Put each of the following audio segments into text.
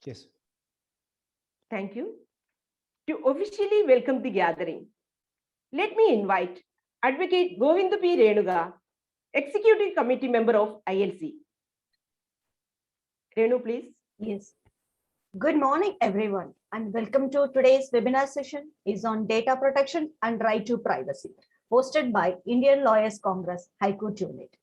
Yes. Thank you. To officially welcome the gathering, let me invite Advocate Govinda P. Renuga, Executive Committee Member of ILC. Renu, please. Yes. Good morning, everyone, and welcome to today's webinar session is on data protection and right to privacy, hosted by Indian Lawyers Congress High Court Unit.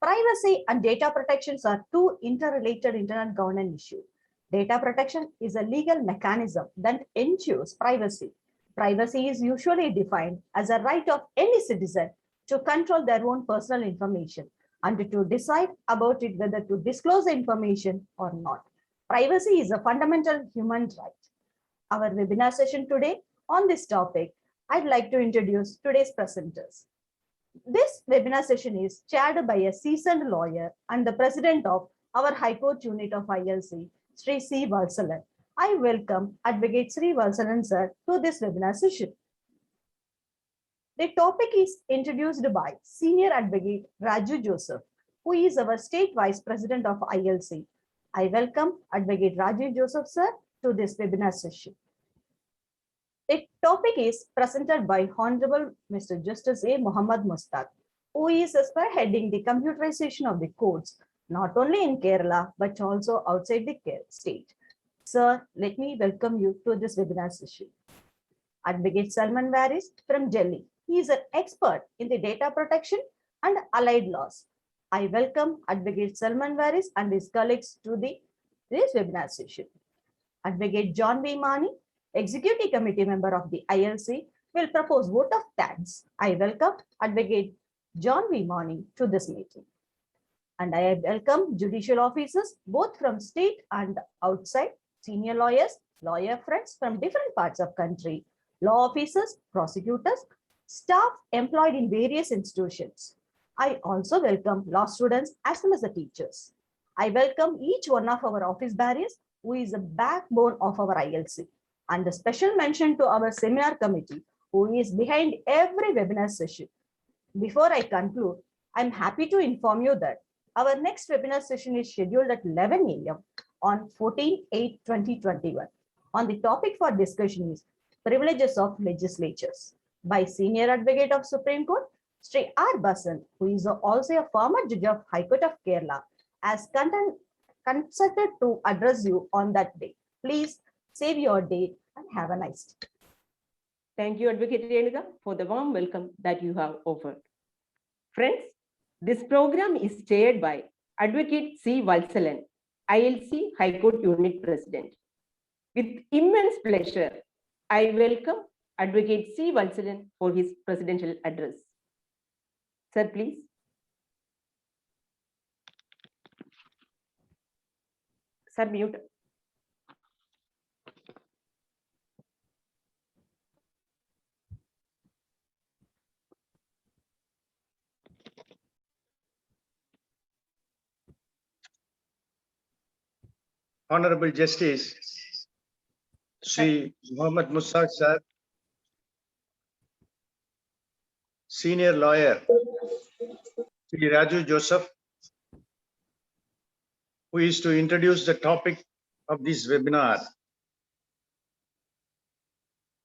Privacy and data protections are two interrelated internet governance issues. Data protection is a legal mechanism that ensures privacy. Privacy is usually defined as a right of any citizen to control their own personal information and to decide about it whether to disclose the information or not. Privacy is a fundamental human right. Our webinar session today on this topic, I'd like to introduce today's presenters. This webinar session is chaired by a seasoned lawyer and the president of our High Court unit of ILC, Sri C. Valsalan. I welcome Advocate Sri Valsalan sir to this webinar session. The topic is introduced by Senior Advocate Raju Joseph, who is our State Vice President of ILC. I welcome Advocate Raju Joseph sir to this webinar session. The topic is presented by Honorable Mr. Justice A. Muhammad Mustaq, who is spearheading the computerization of the courts, not only in Kerala, but also outside the state. Sir, let me welcome you to this webinar session. Advocate Salman Varis from Delhi. He is an expert in the data protection and allied laws. I welcome Advocate Salman Varis and his colleagues to this webinar session. Advocate John V. Mani, Executive Committee Member of the ILC, will propose vote of thanks. I welcome Advocate John V. Mani to this meeting. And I welcome judicial officers, both from state and outside, senior lawyers, lawyer friends from different parts of country, law officers, prosecutors, staff employed in various institutions. I also welcome law students as well as the teachers. I welcome each one of our office bearers who is the backbone of our ILC. And a special mention to our seminar committee who is behind every webinar session. Before I conclude, I'm happy to inform you that our next webinar session is scheduled at 11 a.m. on 14/8/2021. On the topic for discussion is privileges of legislatures by Senior Advocate of Supreme Court, Sri R. Basan, who is also a former judge of High Court of Kerala, as consulted to address you on that day. Please save your date and have a nice day. Thank you, Advocate Renuga, for the warm welcome that you have offered. Friends, this program is chaired by Advocate C. Valsalan, ILC High Court Unit President. With immense pleasure, I welcome Advocate C. Valsalan for his presidential address. Sir, please. Sir, mute. Honorable Justice Sri Muhammad Mustaq sir, Senior Lawyer Sri Raju Joseph, who is to introduce the topic of this webinar.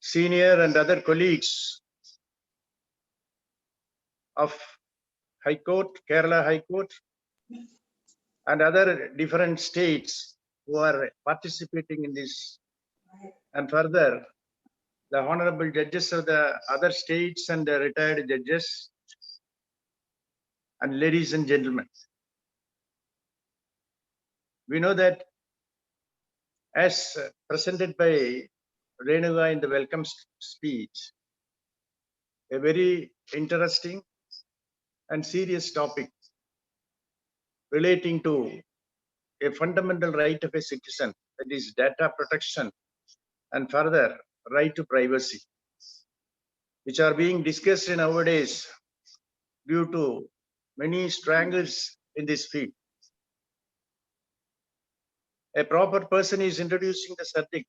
Senior and other colleagues of High Court, Kerala High Court, and other different states who are participating in this, and further the honorable judges of the other states and the retired judges, and ladies and gentlemen. We know that as presented by Renuga in the welcome speech, a very interesting and serious topic relating to a fundamental right of a citizen, that is data protection, and further right to privacy, which are being discussed nowadays due to many strangles in this field. A proper person is introducing the subject.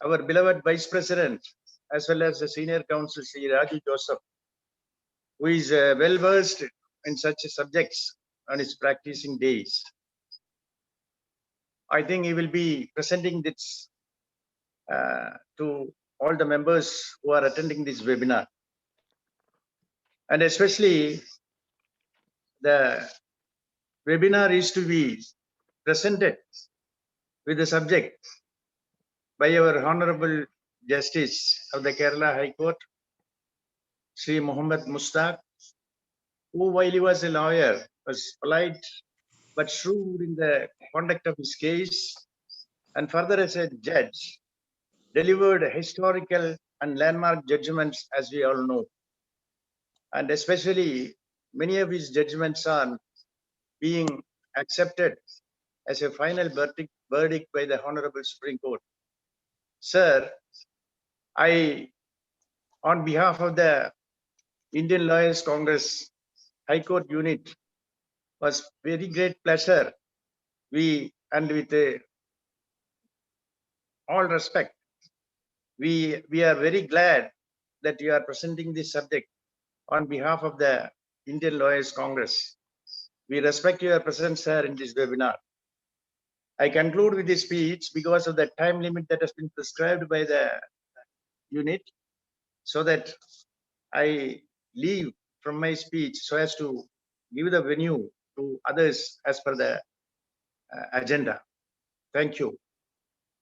Our beloved Vice President, as well as the Senior Counsel, Sri Raju Joseph, who is well versed in such subjects on his practicing days. I think he will be presenting this to all the members who are attending this webinar. And especially the webinar is to be presented with the subject by our Honorable Justice of the Kerala High Court, Sri Muhammad Mustaq, who while he was a lawyer was polite but shrewd in the conduct of his case, and further as a judge delivered historical and landmark judgments, as we all know. And especially many of his judgments are being accepted as a final verdict by the Honorable Supreme Court. Sir, on behalf of the Indian Lawyers Congress High Court Unit, was very great pleasure. And with all respect, we are very glad that you are presenting this subject on behalf of the Indian Lawyers Congress. We respect your presence, sir, in this webinar. I conclude with this speech because of the time limit that has been prescribed by the unit, so that I leave from my speech so as to give the venue to others as per the agenda. Thank you.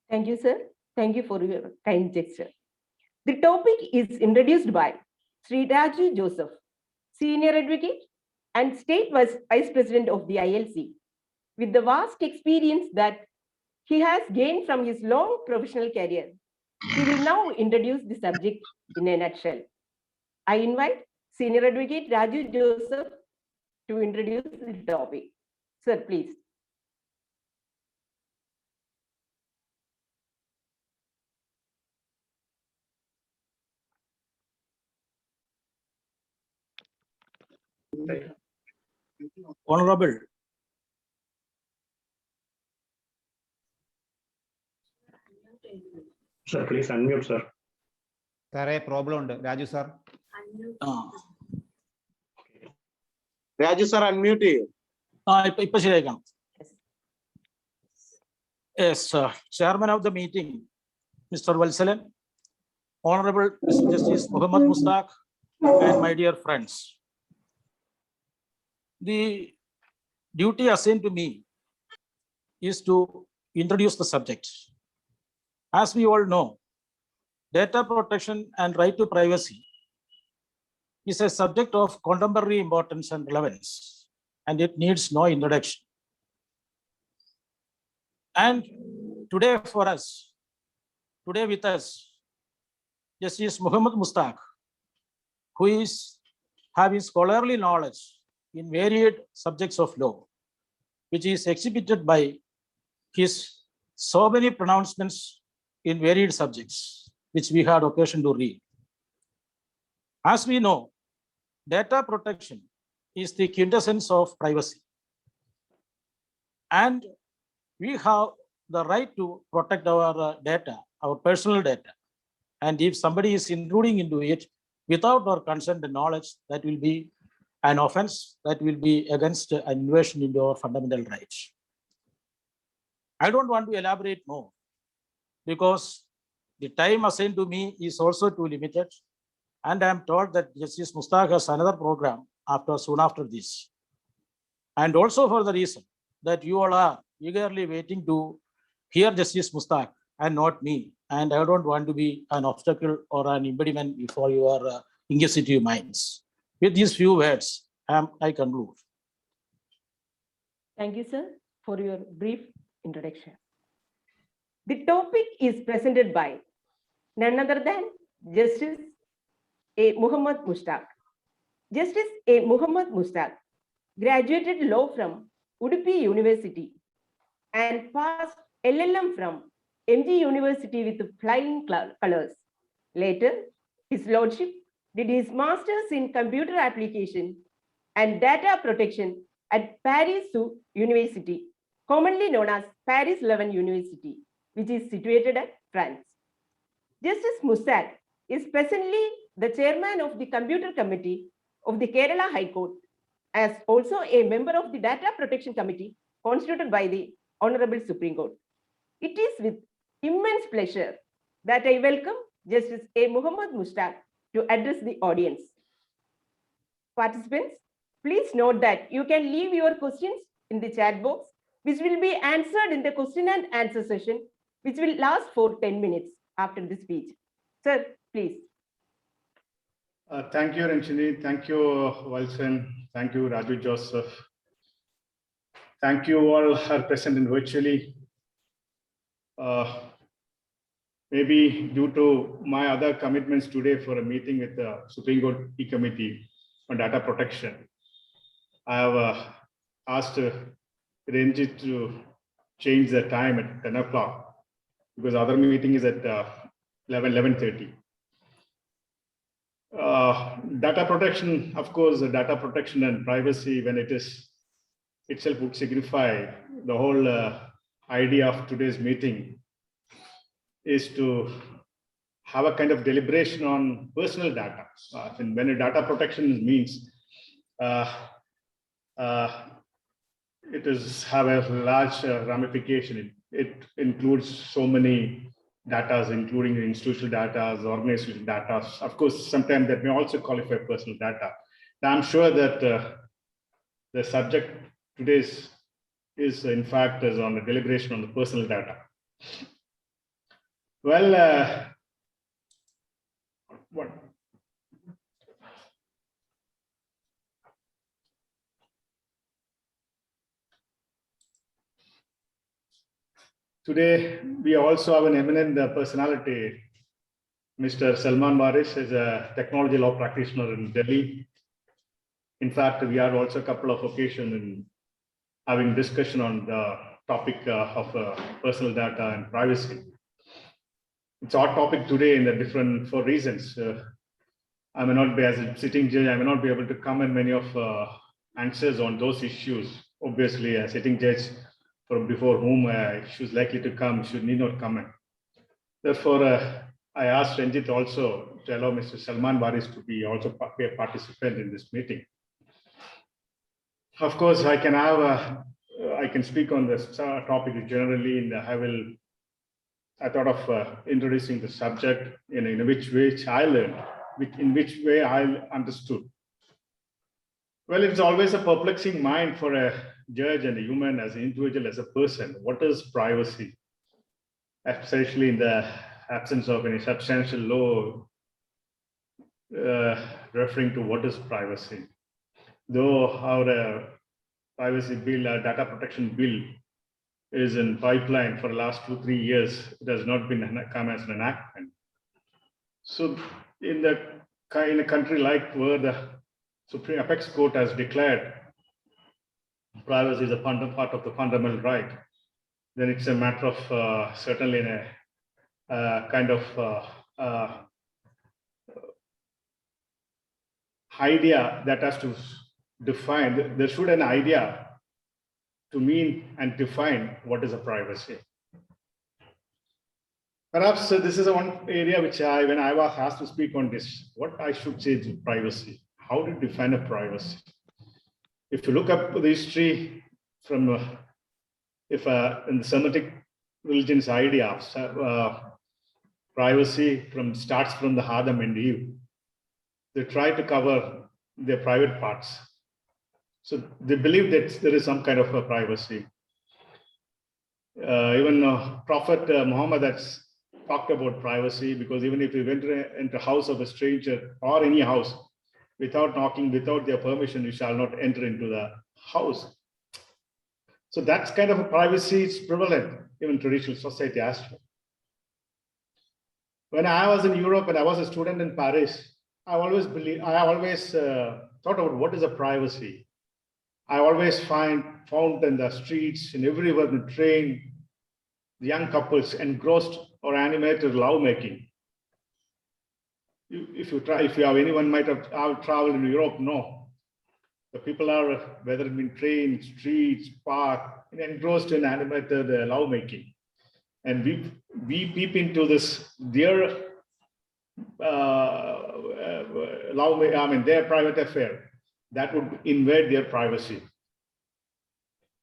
Thank you, sir. Thank you for your kind gesture. The topic is introduced by Sri Raju Joseph, Senior Advocate and State Vice President of the ILC, with the vast experience that he has gained from his long professional career. He will now introduce the subject in a nutshell. I invite Senior Advocate Raju Joseph to introduce the topic. Sir, please. Honorable Sir, please unmute, sir. സാറേ problem ഉണ്ട് Raju sir. Raju sir unmute ചെയ്യും. ഇപ്പൊ ശരിയാക്കണം. Yes, Chairman of the meeting, Mr. Valsalan, Honorable Mr. Justice Muhammad Mustaq, and my dear friends. The duty assigned to me is to introduce the subject. As we all know, data protection and right to privacy is a subject of contemporary importance and relevance, and it needs no introduction. And today with us, Justice Muhammad Mustaq, who is having scholarly knowledge in varied subjects of law, which is exhibited by his so many pronouncements in varied subjects, which we had occasion to read. As we know, data protection is the quintessence of privacy. And we have the right to protect our data, our personal data. And if somebody is intruding into it without our consent and knowledge, that will be an offense, that will be against an invasion into our fundamental rights. I don't want to elaborate more because the time assigned to me is also too limited. And I am told that Justice Mustaq has another program soon after this. And also for the reason that you all are eagerly waiting to hear Justice Mustaq and not me. And I don't want to be an obstacle or an impediment for your inquisitive minds. With these few words, I conclude. Thank you, sir, for your brief introduction. The topic is presented by none other than Justice A. Muhammad Mustaq. Justice A. Muhammad Mustaq graduated law from Udupi University and passed LLM from MG University with flying colors. Later, His Lordship did his master's in computer application and data protection at Paris University, commonly known as Paris 11 University, which is situated at France. Justice Mustaq is presently the chairman of the Computer Committee of the Kerala High Court, as also a member of the Data Protection Committee constituted by the Honorable Supreme Court. It is with immense pleasure that I welcome Justice A. Muhammad Mushtaq to address the audience. Participants, please note that you can leave your questions in the chat box, which will be answered in the question and answer session, which will last for 10 minutes after the speech. Sir, please. Thank you, Ranjini. Thank you, Wilson. Thank you, Raju Joseph. Thank you all who are present in virtually. Maybe due to my other commitments today for a meeting with the Supreme Court E-Committee on data protection, I have asked Ranjit to change the time at 10 o'clock because other meeting is at 11:30. Data protection, of course, data protection and privacy, when it is itself would signify the whole idea of today's meeting is to have a kind of deliberation on personal data. And when a data protection means it is have a large ramification. It includes so many data, including institutional data, organizational data. Of course, sometimes that may also qualify personal data. Now, I'm sure that the subject today is in fact is on the deliberation on the personal data. Well, what? Today, we also have an eminent personality. Mr. Salman Waris is a technology law practitioner in Delhi. In fact, we had also a couple of occasions in having discussion on the topic of personal data and privacy. It's our topic today in the different for reasons. I may not be, as a sitting judge, I may not be able to comment many of answers on those issues. Obviously, a sitting judge from before whom she is likely to come should need not comment. Therefore, I asked Ranjit also to allow Mr. Salman Waris to be also be a participant in this meeting. Of course, I can have I can speak on this topic generally. I thought of introducing the subject in which way I learned, in which way I understood. Well, it's always a perplexing mind for a judge and a human, as an individual, as a person. What is privacy? Especially in the absence of any substantial law referring to what is privacy. Though our privacy bill, our data protection bill is in pipeline for the last 2-3 years, it has not been come as an enactment. So in a country like where the Supreme Apex Court has declared privacy is a part of the fundamental right, then it's a matter of certainly in a kind of idea that has to define, there should an idea to mean and define what is a privacy. Perhaps this is one area which when I was asked to speak on this, what I should say is privacy. How to define a privacy? If you look up the history from, in the Semitic religion's idea of privacy starts from the Adam and Eve. They try to cover their private parts. So they believe that there is some kind of a privacy. Even Prophet Muhammad has talked about privacy, because even if you enter into the house of a stranger or any house, without knocking, without their permission, you shall not enter into the house. So that's kind of a privacy is prevalent, even traditional society as well. When I was in Europe and I was a student in Paris, I always thought about what is a privacy. I always found in the streets, and everywhere in the train, the young couples engrossed or animated lovemaking. If you have anyone might have traveled in Europe, no. The people are, whether it be train, streets, park, engrossed in animated lovemaking. And we peep into this, their their private affair. That would invade their privacy.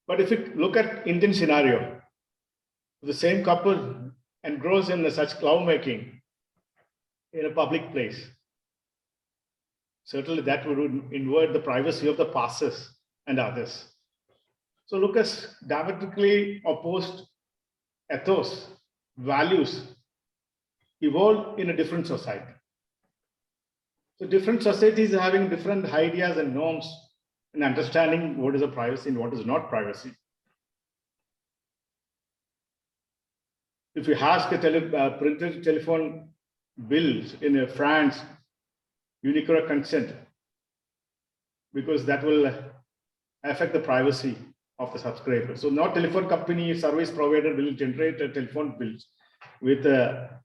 But if you look at Indian scenario, the same couple engrossed in such lovemaking in a public place. Certainly that would invade the privacy of the passers and others. So Lucas diametrically opposed ethos, values evolved in a different society. So different societies are having different ideas and norms and understanding what is a privacy and what is not privacy. If you ask a printed telephone bills in France, you require consent because that will affect the privacy of the subscriber. So no telephone company service provider will generate a telephone bills with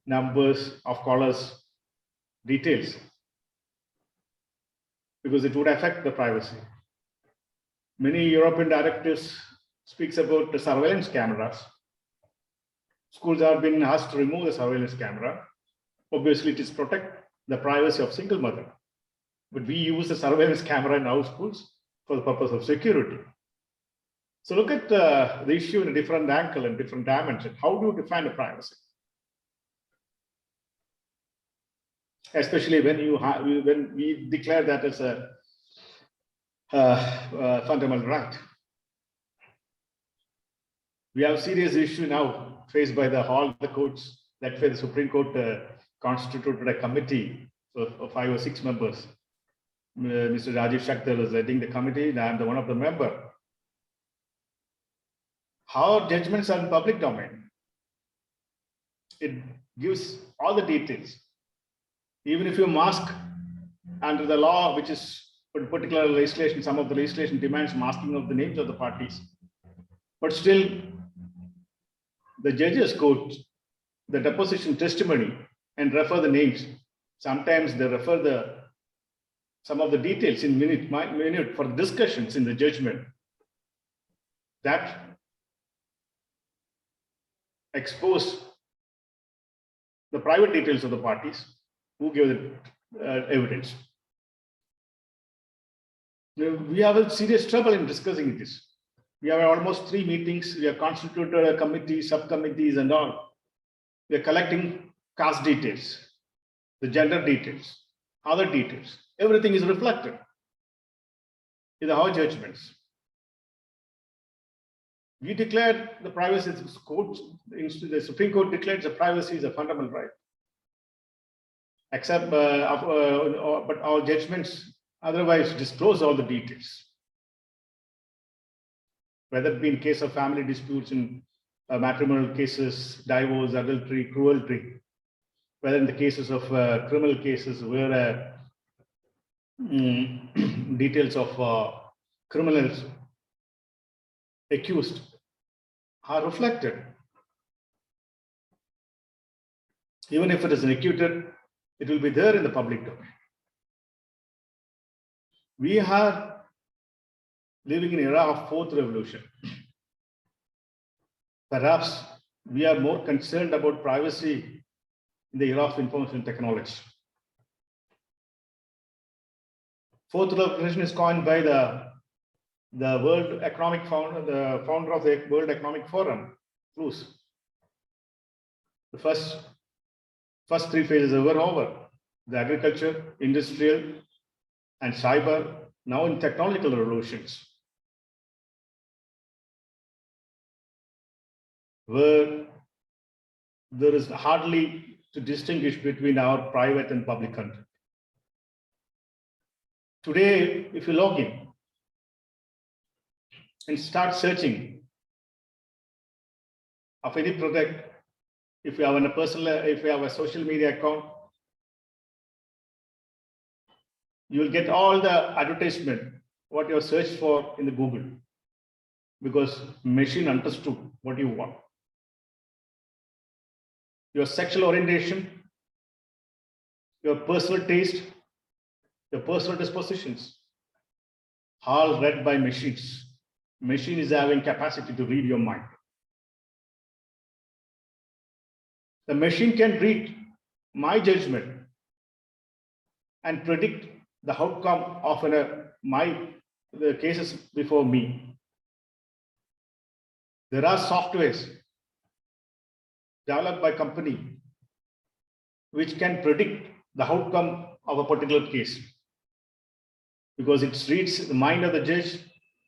numbers of callers details because it would affect the privacy. Many European directives speaks about the surveillance cameras. Schools have been asked to remove the surveillance camera. Obviously, it is protect the privacy of single mother. But we use the surveillance camera in our schools for the purpose of security. So look at the issue in a different angle and different dimension. How do you define the privacy? Especially when when we declare that as a fundamental right. We have serious issue now faced by all the courts. That's why the Supreme Court constituted a committee of 5 or 6 members. Mr. Rajiv Shakhter is leading the committee, and I am one of the members. How judgments are in public domain. It gives all the details. Even if you mask under the law, which is particular legislation, some of the legislation demands masking of the names of the parties. But still, the judges quote the deposition testimony and refer the names. Sometimes they refer some of the details in minute for discussions in the judgment. That expose the private details of the parties who gave the evidence. We have a serious trouble in discussing this. We have almost 3 meetings. We have constituted a committee, subcommittees and all. We are collecting caste details, the gender details, other details. Everything is reflected in our judgments. We declared the privacy, the Supreme Court declared the privacy is a fundamental right. Except, but our judgments otherwise disclose all the details. Whether it be in case of family disputes, in matrimonial cases, divorce, adultery, cruelty, whether in the cases of criminal cases where details of criminals accused are reflected. Even if it is imputed, it will be there in the public domain. We are living in an era of 4th revolution. Perhaps we are more concerned about privacy in the era of information technology. 4th revolution is coined by the World Economic Founder, the founder of the World Economic Forum, Cruz. The first 3 phases were over. The agriculture, industrial, and cyber, now in technological revolutions, where there is hardly to distinguish between our private and public content. Today, if you log in and start searching of any product, if you have a social media account, you will get all the advertisement, what you have searched for in the Google, because machine understood what you want. Your sexual orientation, your personal taste, your personal dispositions, all read by machines. Machine is having capacity to read your mind. The machine can read my judgment and predict the outcome of the cases before me. There are softwares developed by company which can predict the outcome of a particular case, because it reads the mind of the judge,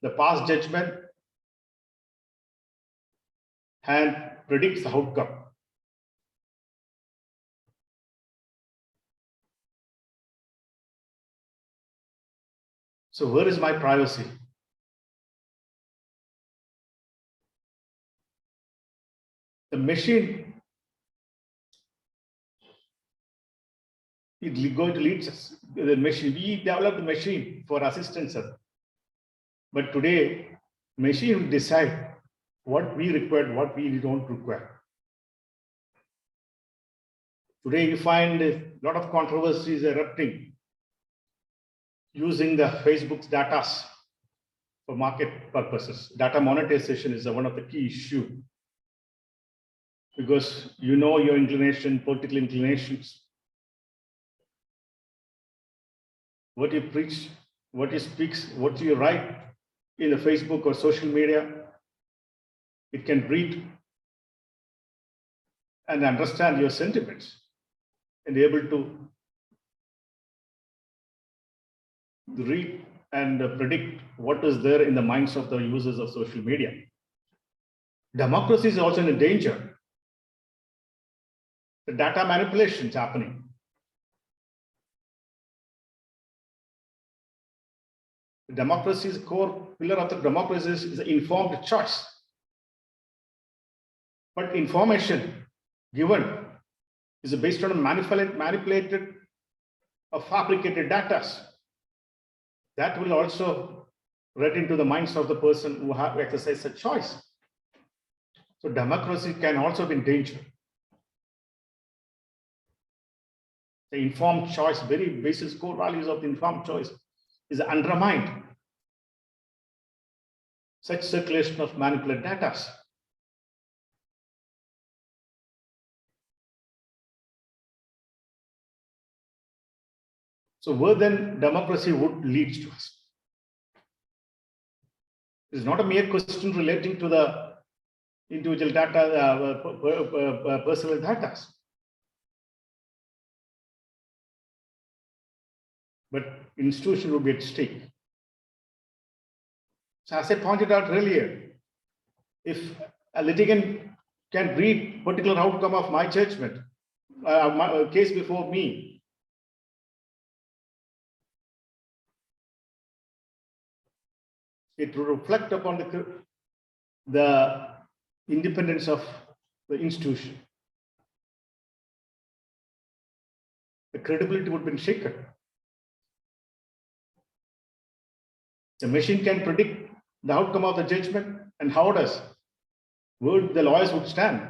the past judgment, and predicts the outcome. So where is my privacy? The machine, it going to lead us. The machine, we developed the machine for assistance, but today machine will decide what we require, what we don't require. Today you find a lot of controversies erupting using the Facebook's data for market purposes. Data monetization is one of the key issues, because you know your inclination, political inclinations, what you preach, what you speak, what you write in the Facebook or social media. It can read and understand your sentiments and able to read and predict what is there in the minds of the users of social media. Democracy is also in danger. The data manipulation is happening. The democracy's core pillar of the democracy is informed choice. But information given is based on manipulated or fabricated data that will also read into the minds of the person who have exercised a choice. So democracy can also be in danger. The informed choice, very basic core values of the informed choice, is undermined. Such circulation of manipulated data. So where then democracy would lead to us? It's not a mere question relating to the individual data, personal data. But institution would be at stake. So as I pointed out earlier, if a litigant can read particular outcome of my judgment, my case before me, it will reflect upon the independence of the institution. The credibility would be shaken. The machine can predict the outcome of the judgment, and how does would the lawyers would stand?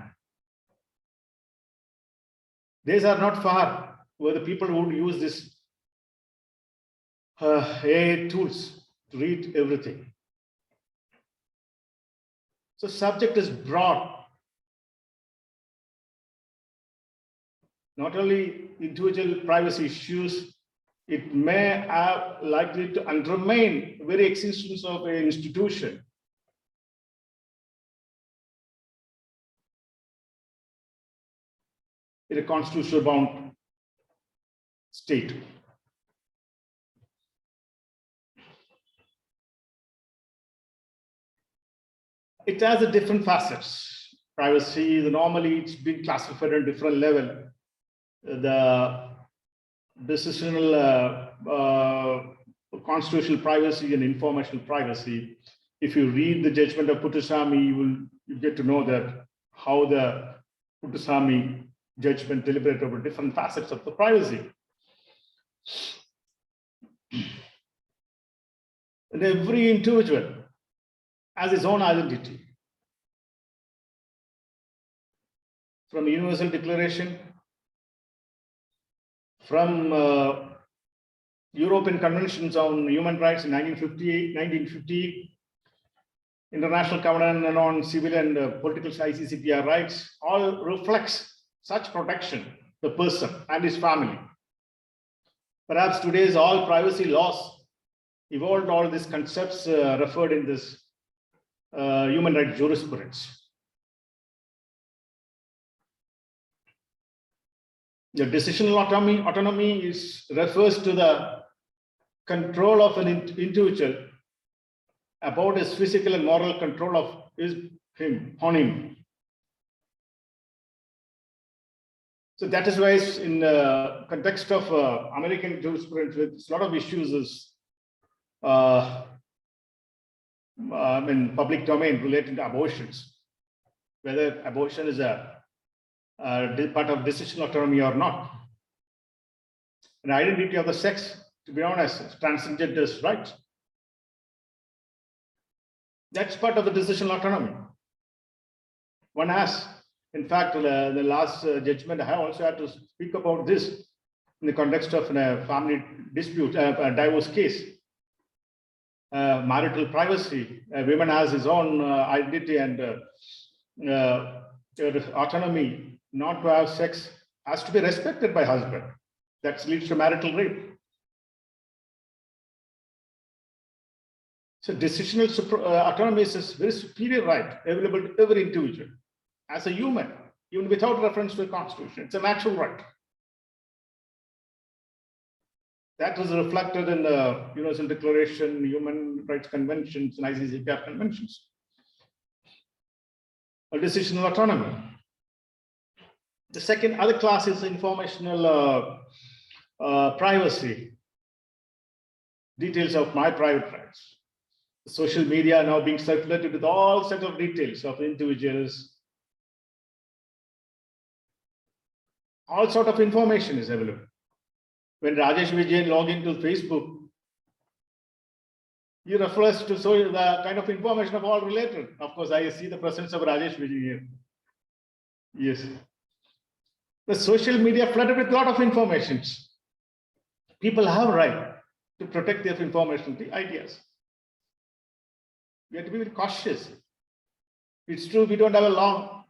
These are not far where the people would use this AI tools to read everything. So subject is broad. Not only individual privacy issues, it may have likely to undermine the very existence of an institution. In a constitutional bound state. It has a different facets. Privacy, normally it's been classified at a different level. The decisional constitutional privacy and informational privacy. If you read the judgment of Puttaswamy, you get to know that how the Puttaswamy judgment deliberated over different facets of the privacy. And every individual has his own identity. From Universal Declaration, from European Conventions on Human Rights in 1950, International Covenant on Civil and Political ICCPR rights, all reflects such protection, the person and his family. Perhaps today's all privacy laws evolved all these concepts referred in this human rights jurisprudence. The decisional autonomy refers to the control of an individual about his physical and moral control of him. So that is why in the context of American jurisprudence, with a lot of issues is in public domain related to abortions, whether abortion is a part of decisional autonomy or not. An identity of the sex, to be honest, transgender's right. That's part of the decisional autonomy. One has, in fact, the last judgment, I also had to speak about this in the context of a family dispute, a divorce case. Marital privacy, women has his own identity and autonomy not to have sex has to be respected by husband. That leads to marital rape. So decisional autonomy is a very superior right available to every individual as a human, even without reference to the Constitution. It's a natural right. That was reflected in the Universal Declaration, Human Rights Conventions, and ICCPR conventions. A decisional autonomy. The other class is informational privacy. Details of my private rights. Social media are now being circulated with all set of details of individuals. All sort of information is available. When Rajesh Vijayan log into Facebook, he refers to the kind of information of all related. Of course, I see the presence of Rajesh Vijayan here. Yes. The social media flooded with a lot of information. People have a right to protect their information, the ideas. We have to be very cautious. It's true, we don't have a law,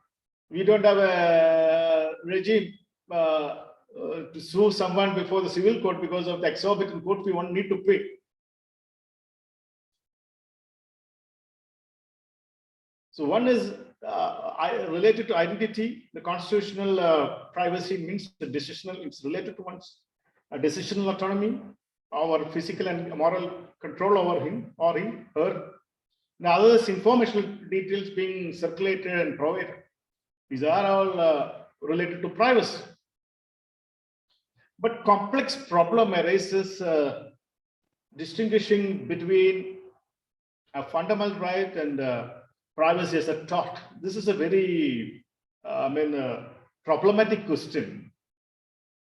we don't have a regime to sue someone before the civil court because of the exorbitant court fee one need to pay. So one is related to identity. The constitutional privacy means the decisional, it's related to one's decisional autonomy, our physical and moral control over him or her. The others, informational details being circulated and provided. These are all related to privacy. But complex problem arises distinguishing between a fundamental right and privacy as a tort. This is a very, problematic question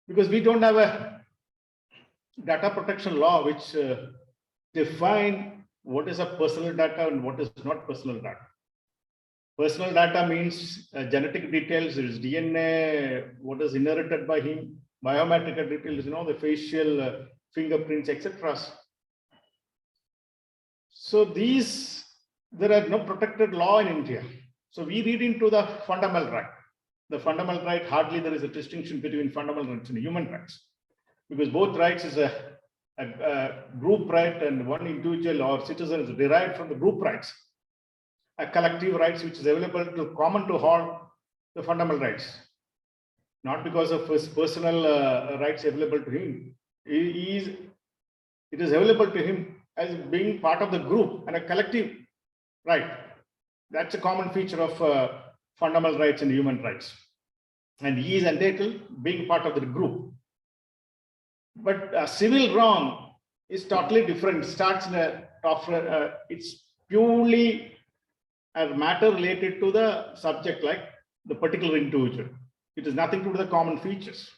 because we don't have a data protection law which define what is a personal data and what is not personal data. Personal data means genetic details, there is DNA, what is inherited by him, biometric details, the facial fingerprints, etc. So there are no protected law in India. So we read into the fundamental right. The fundamental right, hardly there is a distinction between fundamental rights and human rights, because both rights is a group right and one individual or citizen is derived from the group rights, a collective rights which is available to common to all the fundamental rights, not because of his personal rights available to him. It is available to him as being part of the group and a collective right. That's a common feature of fundamental rights and human rights. And he is entitled being part of the group. But civil wrong is totally different. Starts in it's purely a matter related to the subject, like the particular individual. It is nothing to do with the common features.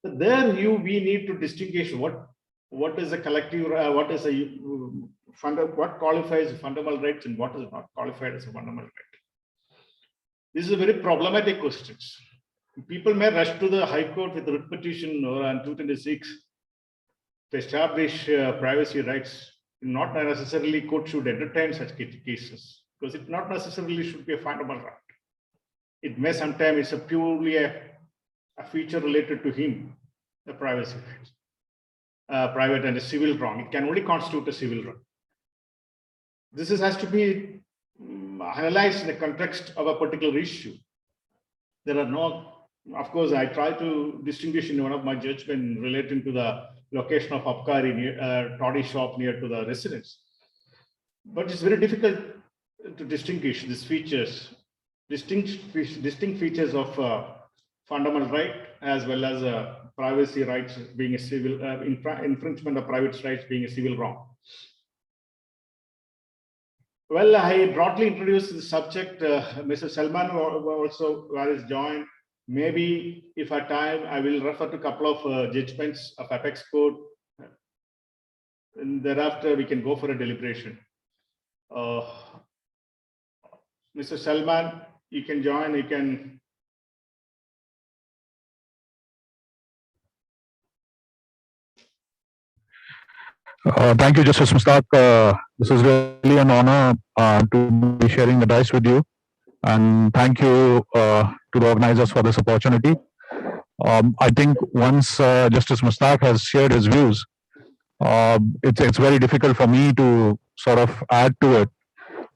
But there we need to distinguish what is a collective, what qualifies as fundamental rights and what is not qualified as a fundamental right. This is a very problematic question. People may rush to the High Court with a writ petition or on 226 to establish privacy rights. Not necessarily court should entertain such cases because it not necessarily should be a fundamental right. It may sometimes it's a purely a feature related to him, the privacy rights, private and a civil wrong. It can only constitute a civil wrong. This has to be analyzed in the context of a particular issue. There are no Of course, I try to distinguish in one of my judgment relating to the location of Abkari near toddy shop near to the residence. But it's very difficult to distinguish these features, distinct features of fundamental right as well as privacy rights being a civil infringement of private rights being a civil wrong. Well, I broadly introduced the subject. Mr. Salman also Varis joined. Maybe if I have time, I will refer to a couple of judgments of Apex Court. And thereafter, we can go for a deliberation. Mr. Salman, you can join, you can. Thank you, Justice Mustaq. This is really an honor to be sharing the dice with you. And thank you to the organizers for this opportunity. I think once Justice Mustaq has shared his views, it's very difficult for me to sort of add to it.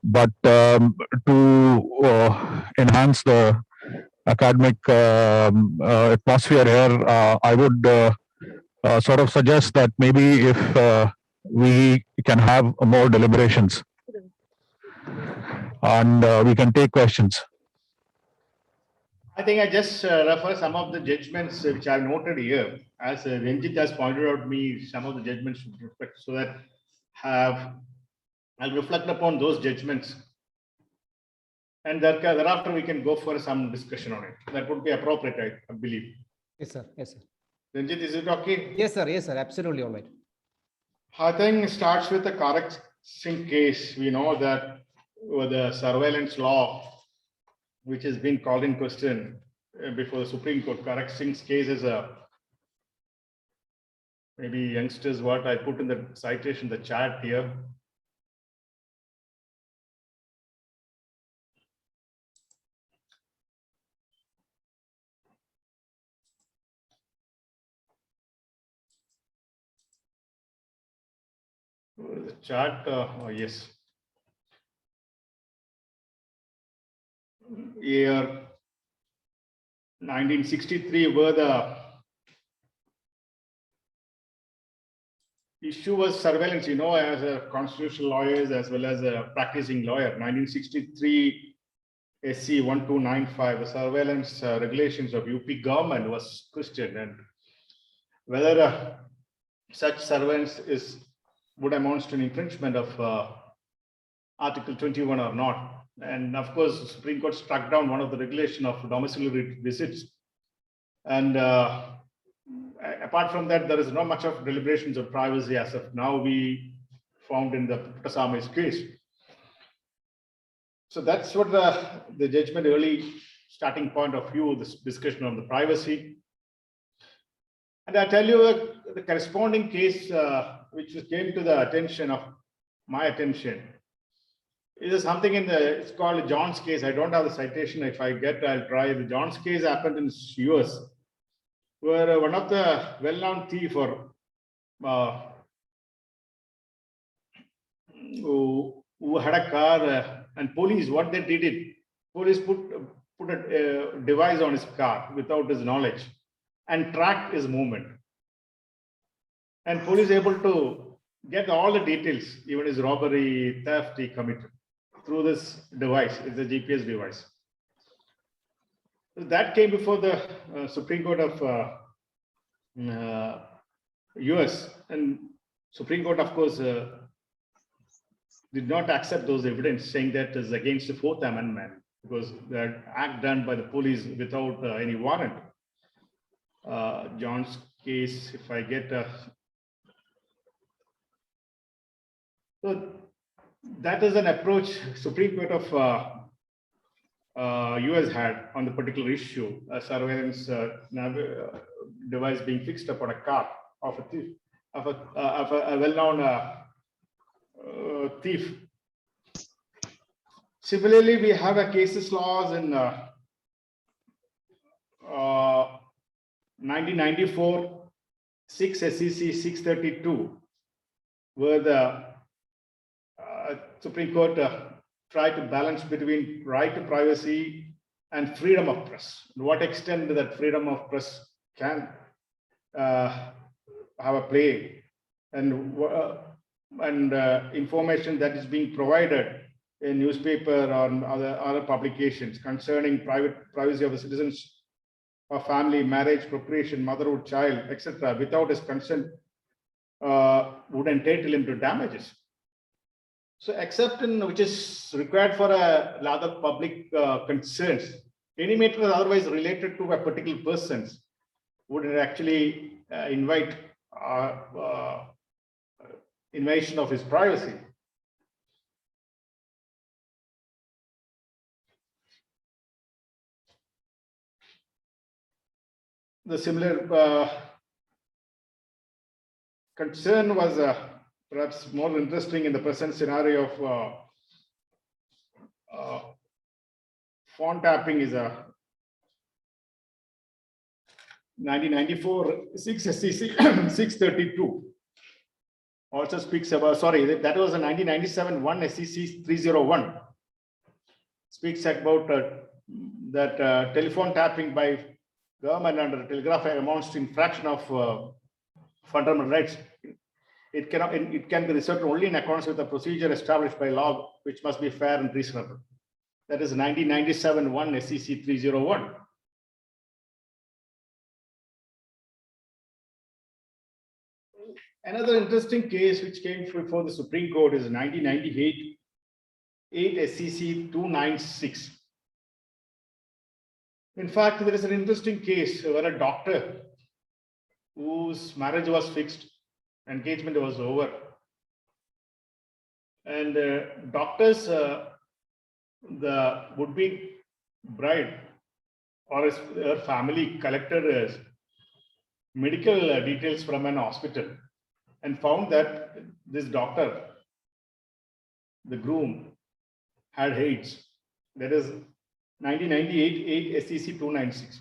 But to enhance the academic atmosphere here, I would sort of suggest that maybe if we can have more deliberations and we can take questions. I think I just refer some of the judgments which I noted here. As Ranjit has pointed out me, some of the judgments should reflect so that I'll reflect upon those judgments. And thereafter we can go for some discussion on it. That would be appropriate, I believe. Yes, sir. Yes, sir. Ranjit, is it okay? Yes, sir. Yes, sir. Absolutely all right. I think it starts with the Karak Singh case. We know that with the surveillance law, which has been called in question before the Supreme Court. Karak Singh's case is maybe youngsters what I put in the citation, the chat here. The chart, oh yes. Year 1963, where the issue was surveillance, as a constitutional lawyers as well as a practicing lawyer. 1963 SC 1295, the surveillance regulations of UP government was questioned, and whether such surveillance would amount to an infringement of Article 21 or not. And of course, the Supreme Court struck down one of the regulation of domiciliary visits. And apart from that, there is not much of deliberations of privacy as of now we found in the Puttaswamy's case. So that's what the judgment early starting point of view, this discussion on the privacy. And I tell you the corresponding case which came to the attention of my attention. It is something it's called John's case. I don't have the citation. If I get, I'll try. The John's case happened in US, where one of the well-known thief or who had a car and police, what they did, police put a device on his car without his knowledge and tracked his movement. And police able to get all the details, even his robbery, theft he committed through this device. It's a GPS device. That came before the Supreme Court of US, and Supreme Court, of course, did not accept those evidence, saying that is against the Fourth Amendment because that act done by the police without any warrant. John's case, if I get so that is an approach Supreme Court of US had on the particular issue, a surveillance device being fixed upon a car of a thief, of a well-known thief. Similarly, we have a cases laws in 1994, 6 SEC 632, where the Supreme Court tried to balance between right to privacy and freedom of press. To what extent that freedom of press can have a play, and information that is being provided in newspaper or other publications concerning privacy of the citizens or family, marriage, procreation, motherhood, child, etc., without his consent would entitle him to damages. So, except in which is required for a rather public concerns, any matter otherwise related to a particular persons would actually invite invasion of his privacy. The similar concern was perhaps more interesting in the present scenario of phone tapping is a 1994 6 SEC 632 also speaks about, sorry, that was a 1997 1 SEC 301 speaks about that telephone tapping by government under the Telegraph Act amounts to infraction of fundamental rights. It can be reserved only in accordance with the procedure established by law, which must be fair and reasonable. That is 1997 1 SEC 301. Another interesting case which came before the Supreme Court is 1998 8 SEC 296. In fact, there is an interesting case where a doctor whose marriage was fixed, engagement was over, and doctors, the would-be bride or her family collected medical details from an hospital and found that this doctor, the groom, had AIDS. That is 1998 8 SEC 296.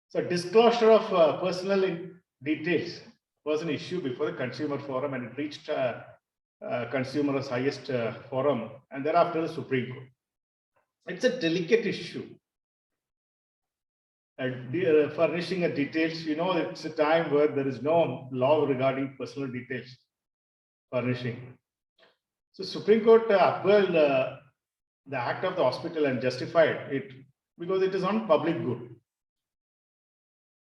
So disclosure of personal details was an issue before the Consumer Forum, and it reached consumer's highest forum, and thereafter the Supreme Court. It's a delicate issue. Furnishing a details, you know, it's a time where there is no law regarding personal details furnishing. So Supreme Court upheld the act of the hospital and justified it because it is on public good.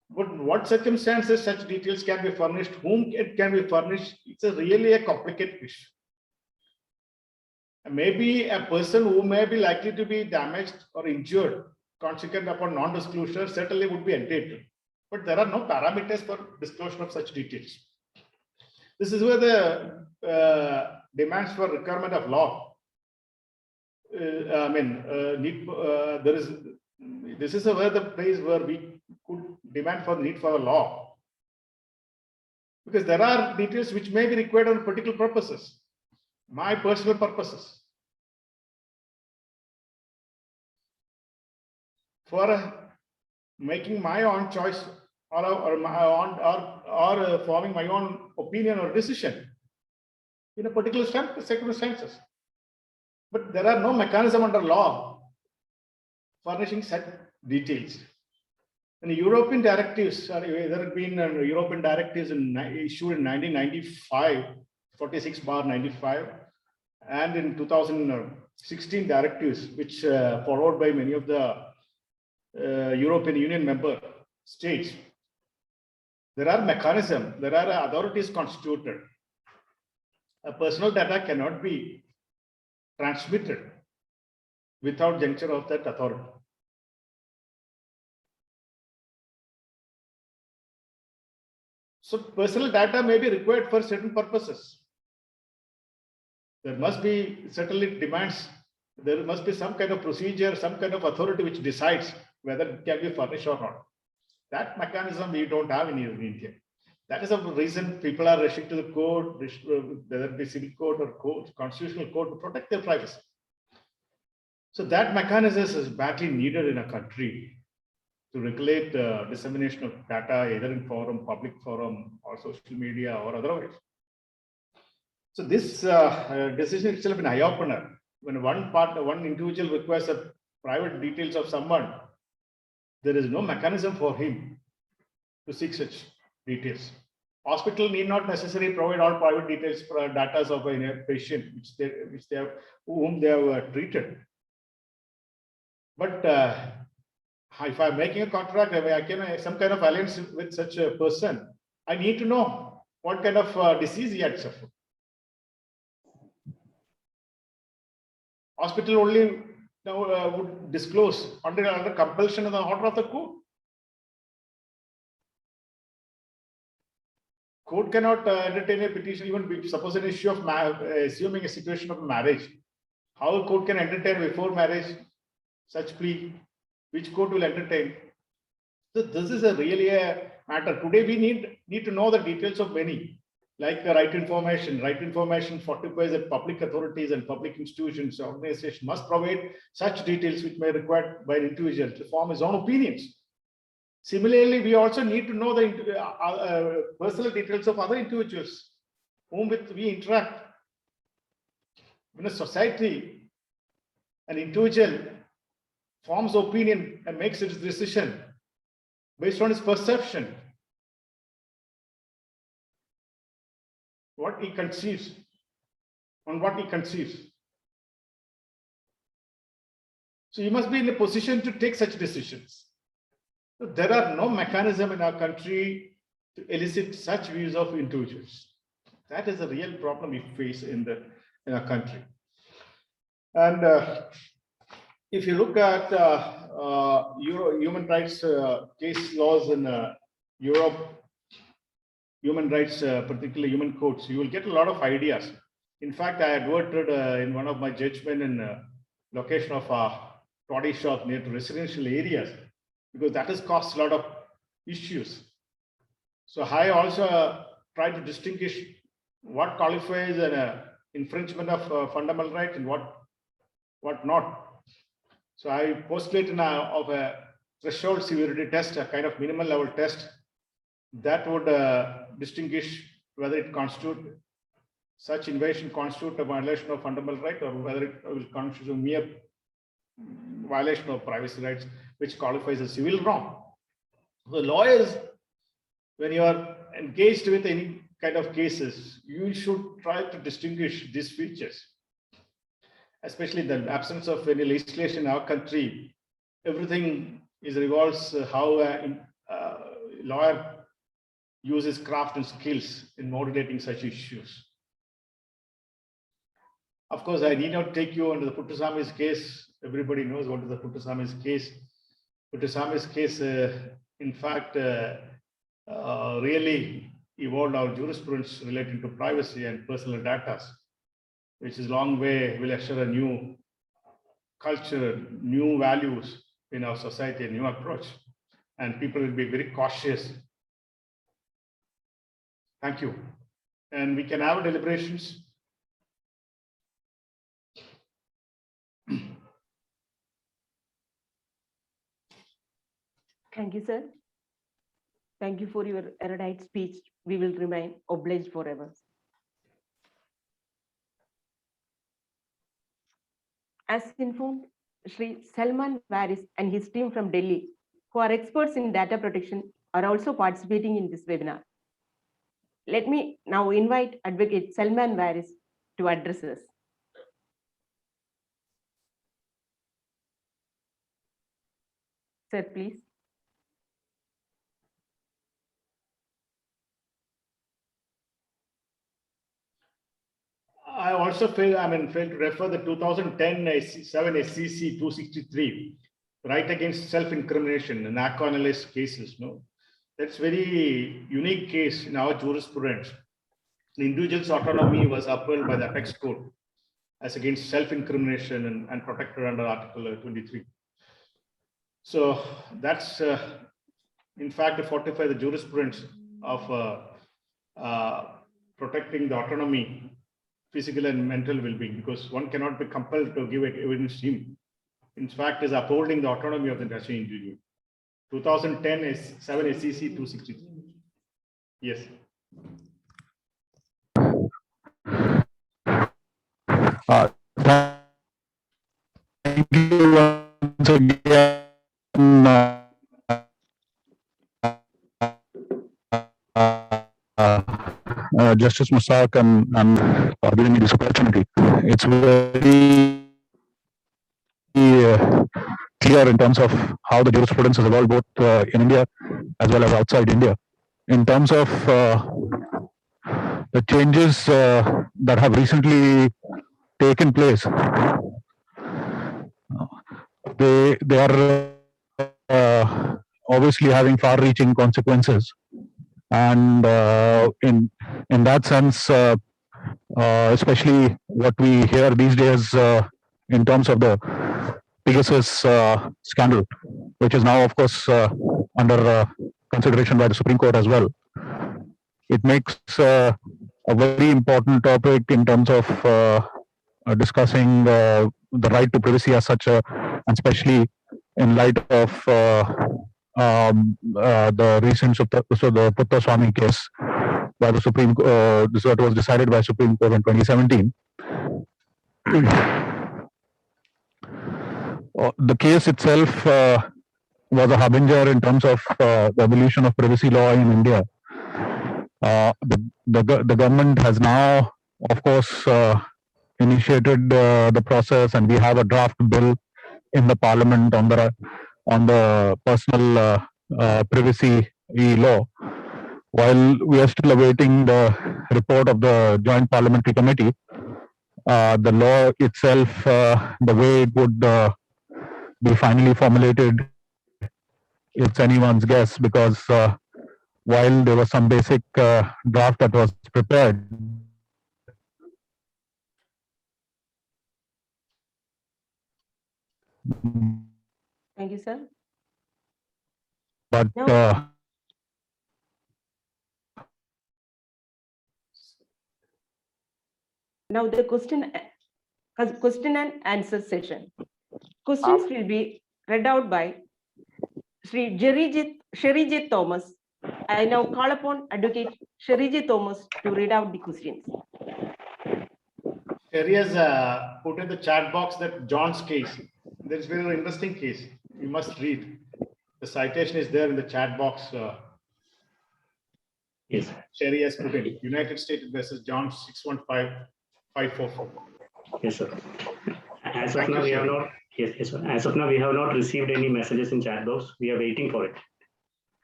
But what circumstances such details can be furnished, whom it can be furnished, it's really a complicated issue. Maybe a person who may be likely to be damaged or injured consequent upon non-disclosure certainly would be entitled. But there are no parameters for disclosure of such details. This is where the demands for requirement of law. This is where the place where we could demand for need for a law, because there are details which may be required on particular purposes, my personal purposes, for making my own choice or forming my own opinion or decision in a particular circumstances. But there are no mechanism under law furnishing such details. And European directives, there have been European directives issued in 1995, 46/95, and in 2016 directives, which followed by many of the European Union member states. There are mechanisms, there are authorities constituted. Personal data cannot be transmitted without juncture of that authority. So personal data may be required for certain purposes. There must be certainly demands, there must be some kind of procedure, some kind of authority which decides whether it can be furnished or not. That mechanism we don't have in India. That is the reason people are rushing to the court, whether it be civil court or court, constitutional court, to protect their privacy. So that mechanism is badly needed in a country to regulate dissemination of data, either in forum, public forum, or social media, or otherwise. So this decision itself an eye-opener. When one individual requires a private details of someone, there is no mechanism for him to seek such details. Hospital need not necessarily provide all private details for data of a patient whom they have treated. But if I'm making a contract, I can some kind of alliance with such a person, I need to know what kind of disease he had suffered. Hospital only now would disclose under compulsion of the order of the court. Court cannot entertain a petition, even suppose an issue of assuming a situation of marriage. How a court can entertain before marriage such plea? Which court will entertain? So this is really a matter. Today we need to know the details of many, like the right information. Right information fortifies that public authorities and public institutions, organizations must provide such details which may be required by an individual to form his own opinions. Similarly, we also need to know the personal details of other individuals whom we interact. In a society, an individual forms opinion and makes its decision based on his perception, what he conceives, on what he conceives. So you must be in a position to take such decisions. So there are no mechanism in our country to elicit such views of individuals. That is a real problem we face in our country. And if you look at human rights case laws in Europe, human rights, particularly human courts, you will get a lot of ideas. In fact, I adverted in one of my judgment in location of toddy shop near to residential areas, because that has caused a lot of issues. So I also try to distinguish what qualifies an infringement of fundamental rights and what not. So I postulate of a threshold severity test, a kind of minimal level test that would distinguish whether it constitute such invasion constitute a violation of fundamental right, or whether it will constitute a mere violation of privacy rights, which qualifies as civil wrong. The lawyers, when you are engaged with any kind of cases, you should try to distinguish these features. Especially in the absence of any legislation in our country, everything revolves how a lawyer uses craft and skills in modulating such issues. Of course, I need not take you under the Puttaswamy's case. Everybody knows what is the Puttaswamy's case. Puttaswamy's case, in fact, really evolved our jurisprudence relating to privacy and personal data, which is long way will assure a new culture, new values in our society, a new approach, and people will be very cautious. Thank you. And we can have deliberations. Thank you, sir. Thank you for your erudite speech. We will remain obliged forever. As informed, Shri Salman Varis and his team from Delhi, who are experts in data protection, are also participating in this webinar. Let me now invite Advocate Salman Varis to address us. Sir, please. I also failed to refer the 2010 7 SCC 263, right against self-incrimination and narco-analyst cases. No, that's very unique case in our jurisprudence. The individual's autonomy was upheld by the Apex Court as against self-incrimination and protected under Article 23. So that's, in fact, fortify the jurisprudence of protecting the autonomy, physical and mental well-being, because one cannot be compelled to give evidence to him. In fact, is upholding the autonomy of the national individual. 2010 is 7 SCC 263. Yes. Thank you, again, Justice Musaq and giving me this opportunity. It's very clear in terms of how the jurisprudence has evolved both in India as well as outside India. In terms of the changes that have recently taken place, they are obviously having far-reaching consequences, and in that sense, especially what we hear these days in terms of the Pegasus scandal, which is now, of course, under consideration by the Supreme Court as well. It makes a very important topic in terms of discussing the right to privacy as such, and especially in light of the recent the Puttaswamy case by the Supreme Court. This was decided by Supreme Court in 2017. The case itself was a harbinger in terms of the evolution of privacy law in India. The government has now, of course, initiated the process, and we have a draft bill in the parliament on the personal privacy law. While we are still awaiting the report of the Joint Parliamentary Committee, the law itself, the way it would be finally formulated, it's anyone's guess, because while there was some basic draft that was prepared, Thank you, sir. but No. Now the question and answer session. Questions will be read out by Sri Sherijit Thomas. I now call upon Advocate Sherijit Thomas to read out the questions. Terry has put in the chat box that John's case. There's very interesting case. You must read. The citation is there in the chat box. Yes. Sherry has put in United States versus John 615544. Yes, sir. As of now, we have not. Yes, sir. As of now, we have not received any messages in chat box. We are waiting for it.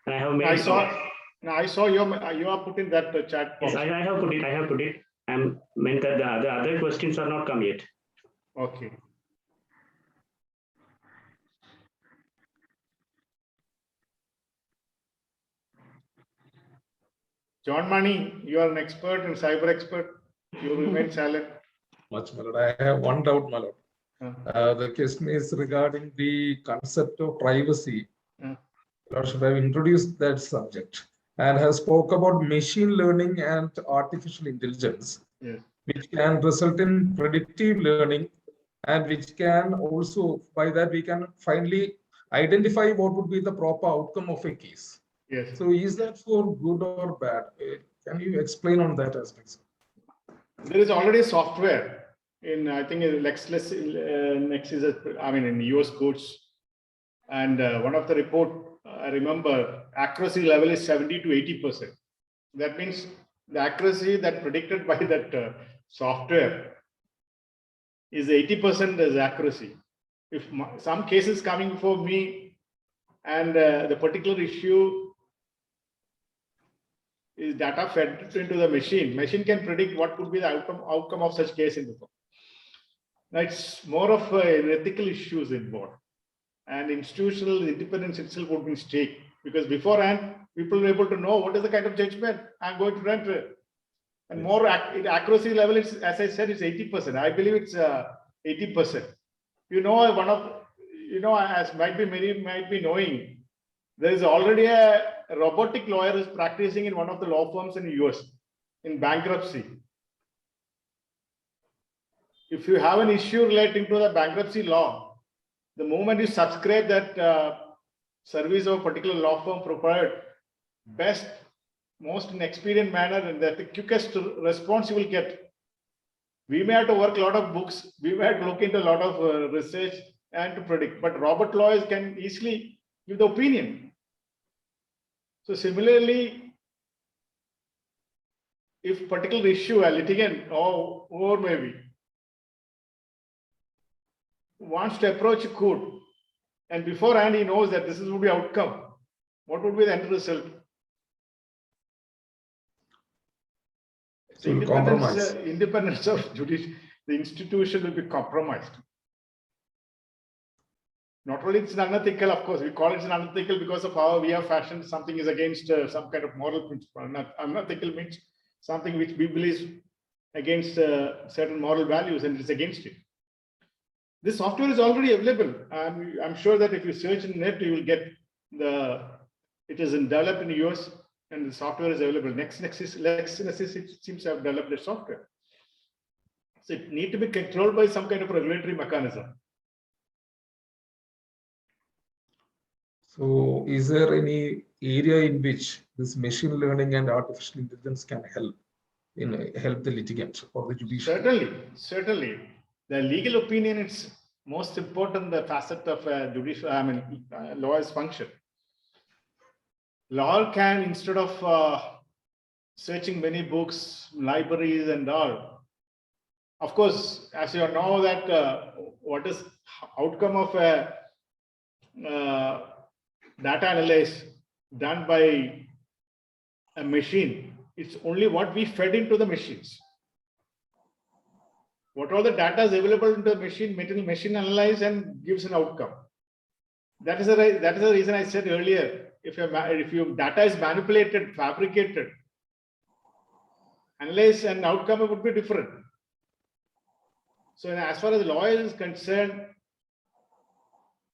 And I have made. I saw you are put in that chat box. Yes, I have put it. I have put it. I meant that the other questions are not come yet. Okay. John Mani, you are an expert and cyber expert. You remain silent. Much, my lord. I have one doubt, my lord. The question is regarding the concept of privacy. Lordship have introduced that subject and has spoke about machine learning and artificial intelligence, which can result in predictive learning, and which can also, by that we can finally identify what would be the proper outcome of a case. Yes. So is that for good or bad? Can you explain on that aspect? There is already software in, I think, LexNext is, in US courts. And one of the report, I remember, accuracy level is 70 to 80%. That means the accuracy that predicted by that software is 80% as accuracy. If some cases coming before me and the particular issue is data fed into the machine can predict what could be the outcome of such case in the court. Now it's more of ethical issues involved, and institutional independence itself would be stake, because beforehand people were able to know what is the kind of judgment I'm going to render, and more accuracy level is, as I said, is 80%. I believe it's 80%. As many might be knowing, there is already a robotic lawyer is practicing in one of the law firms in the US in bankruptcy. If you have an issue relating to the bankruptcy law, the moment you subscribe that service of a particular law firm provided, best, most inexperienced manner, and the quickest response you will get. We may have to work a lot of books. We may have to look into a lot of research and to predict, but robot lawyers can easily give the opinion. So similarly, if particular issue, a litigant or maybe wants to approach a court, and beforehand he knows that this would be outcome, what would be the end result? So compromise. Independence of judicial, the institution will be compromised. Not only it's unethical, of course, we call it unethical because of how we have fashioned something is against some kind of moral principle. Unethical means something which we believe against certain moral values and it's against it. This software is already available. I'm sure that if you search in the net, you will get it is developed in the US and the software is available. LexisNexis it seems to have developed the software. So it needs to be controlled by some kind of regulatory mechanism. So is there any area in which this machine learning and artificial intelligence can help the litigant or the judiciary? Certainly. The legal opinion is most important, the facet of judicial, lawyer's function. Lawyer can, instead of searching many books, libraries and all, of course, as you know that what is outcome of a data analysis done by a machine, it's only what we fed into the machines. What all the data is available in the machine analyze and gives an outcome. That is the reason I said earlier, if your data is manipulated, fabricated, analyze and outcome would be different. So as far as the lawyer is concerned,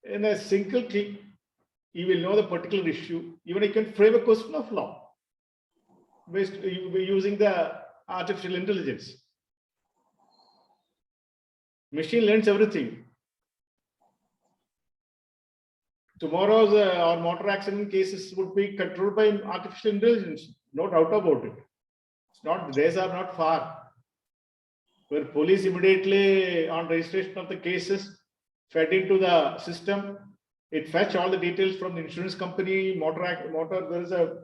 in a single click, you will know the particular issue. Even you can frame a question of law based using the artificial intelligence. Machine learns everything. Tomorrow's or motor accident cases would be controlled by artificial intelligence, no doubt about it. It's not, days are not far where police immediately on registration of the cases fed into the system. It fetch all the details from the insurance company, motor. There is a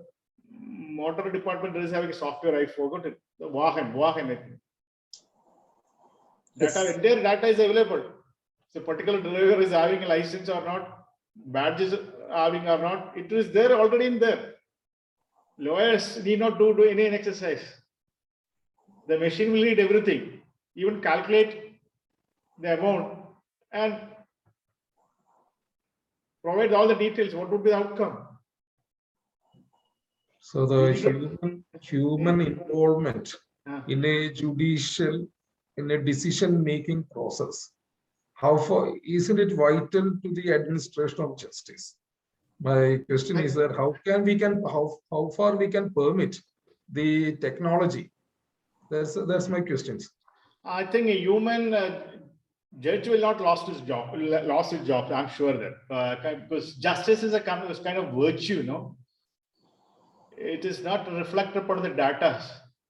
motor department. There is having a software. I forgot it. The Vahan. Data, their data is available. So particular driver is having a license or not, badges having or not. It is there already in there. Lawyers need not do any exercise. The machine will read everything, even calculate the amount and provide all the details. What would be the outcome? So the human involvement in a judicial, in a decision-making process, how far isn't it vital to the administration of justice? My question is that how far we can permit the technology? That's my questions. I think a human judge will not lost his job. I'm sure that because justice is a kind of virtue, no. It is not reflected upon the data.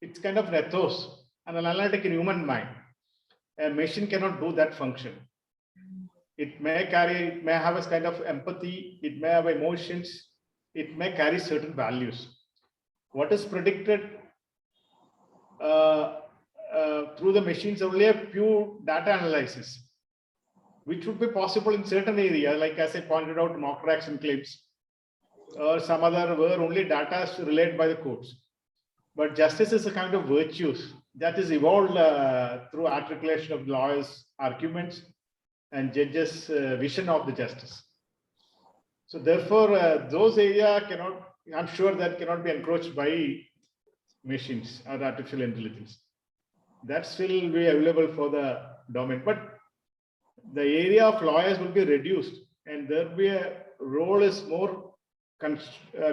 It's kind of ethos, an analytic human mind. A machine cannot do that function. It may have a kind of empathy. It may have emotions. It may carry certain values. What is predicted through the machines only a pure data analysis, which would be possible in certain areas, like as I pointed out, motor accident claims or some other where only data is relayed by the courts. But justice is a kind of virtues that is evolved through articulation of lawyers' arguments and judges' vision of the justice. So therefore, those areas cannot, I'm sure that cannot be encroached by machines or artificial intelligence. That still will be available for the domain, but the area of lawyers will be reduced and there will be a role is more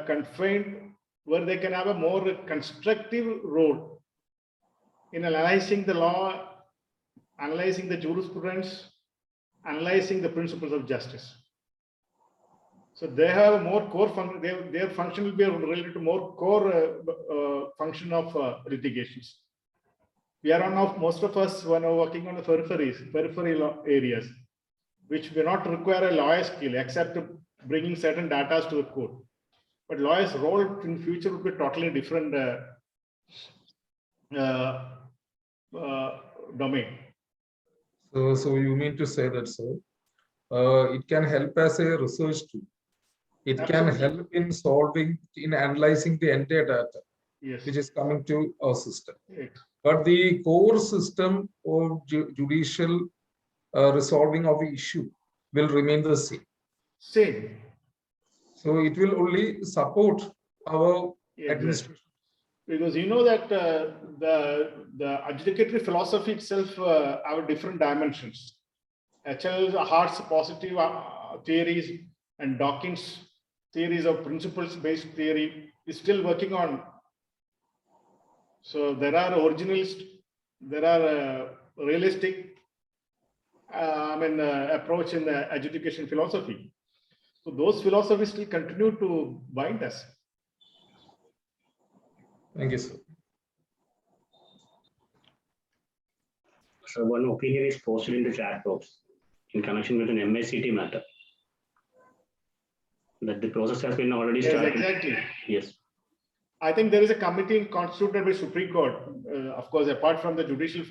confined where they can have a more constructive role in analyzing the law, analyzing the jurisprudence, analyzing the principles of justice. So they have a more core function, their function will be related to more core function of litigations. We are most of us when working on the periphery areas. which may not require a lawyer skill except bringing certain data to the court. But lawyer's role in future would be totally different domain. So you mean to say that, sir, it can help as a research tool. It can Absolutely. help in solving, in analyzing the entire data, Yes. which is coming to our system. Yes. But the core system of judicial resolving of the issue will remain the same. Same. So it will only support our Yeah, exactly. administration. Because you know that the adjudicatory philosophy itself have different dimensions. HL Hart's positive theories and Dawkins' theories of principles-based theory is still working on. So there are originalist, there are realistic approach in the adjudication philosophy. So those philosophies still continue to bind us. Thank you, sir. So one opinion is posted in the chat box in connection with an MACT matter. That the process has been already Yes, started. exactly. Yes. I think there is a committee constituted by Supreme Court, of course, apart from the judicial,